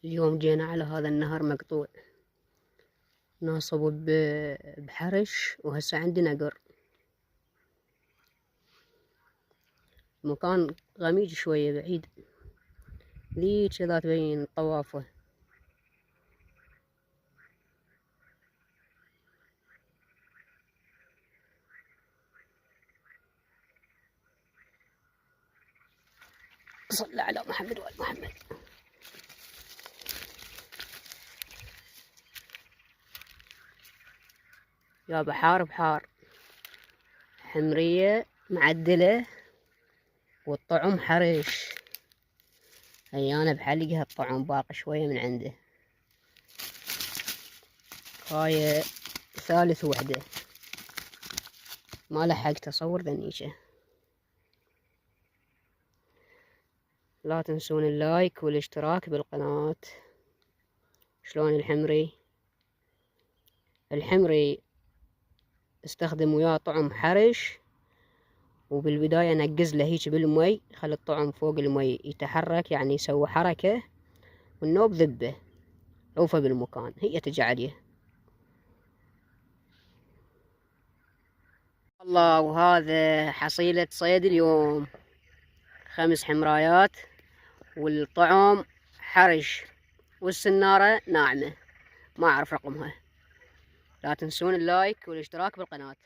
اليوم جينا على هذا النهر مقطوع، ناصب بحرش، وهسه عندي نقر. مكان غميج شوية بعيد، لي كذا تبين الطوافة. صلى على محمد وآل محمد. يا بحار بحار، حمرية معدلة والطعم حرش. هي أنا بحلقها الطعم باقي شوية من عنده. هاي ثالث وحدة، ما لحقت أصور ذنيشة. لا تنسون اللايك والاشتراك بالقناة. شلون الحمري استخدم وياه طعم حرش، وبالبداية نقز له هيك بالمي، خلي الطعم فوق المي يتحرك، يعني يسوي حركة، والنوب ذبه عوفه بالمكان، هي تجي عليه. الله، وهذا حصيلة صيد اليوم، 5 حمرايات، والطعم حرش، والسنارة ناعمة، ما أعرف رقمها. لا تنسون اللايك والاشتراك بالقناة.